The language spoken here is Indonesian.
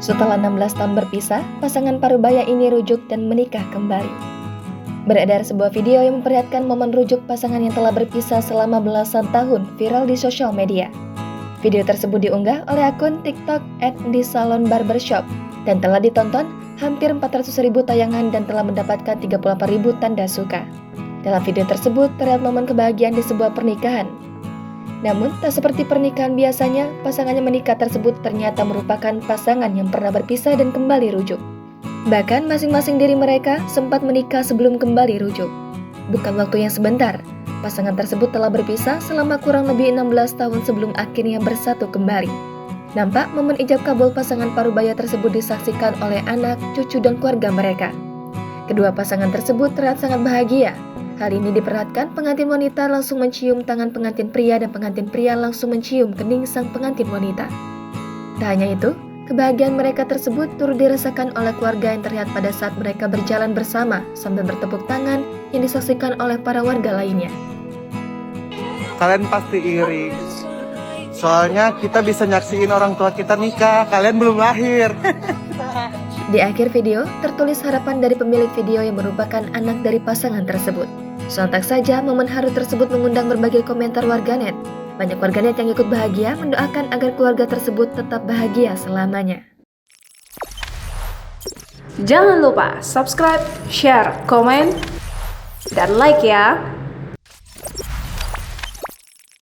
Setelah 16 tahun berpisah, pasangan parubaya ini rujuk dan menikah kembali. Beredar sebuah video yang memperlihatkan momen rujuk pasangan yang telah berpisah selama belasan tahun viral di sosial media. Video tersebut diunggah oleh akun TikTok @disalonbarbershop dan telah ditonton hampir 400.000 tayangan dan telah mendapatkan 38.000 tanda suka. Dalam video tersebut terlihat momen kebahagiaan di sebuah pernikahan. Namun, tak seperti pernikahan biasanya, pasangannya menikah tersebut ternyata merupakan pasangan yang pernah berpisah dan kembali rujuk. Bahkan masing-masing dari mereka sempat menikah sebelum kembali rujuk. Bukan waktu yang sebentar, pasangan tersebut telah berpisah selama kurang lebih 16 tahun sebelum akhirnya bersatu kembali. Nampak momen ijab kabul pasangan parubaya tersebut disaksikan oleh anak, cucu, dan keluarga mereka. Kedua pasangan tersebut terlihat sangat bahagia. Hal ini diperlihatkan pengantin wanita langsung mencium tangan pengantin pria dan pengantin pria langsung mencium kening sang pengantin wanita. Tak hanya itu, kebahagiaan mereka tersebut turut dirasakan oleh keluarga yang terlihat pada saat mereka berjalan bersama sambil bertepuk tangan yang disaksikan oleh para warga lainnya. Kalian pasti iri. Soalnya kita bisa nyaksiin orang tua kita nikah, kalian belum lahir. Di akhir video, tertulis harapan dari pemilik video yang merupakan anak dari pasangan tersebut. Sontak saja, momen haru tersebut mengundang berbagai komentar warganet. Banyak warganet yang ikut bahagia mendoakan agar keluarga tersebut tetap bahagia selamanya. Jangan lupa subscribe, share, komen, dan like ya!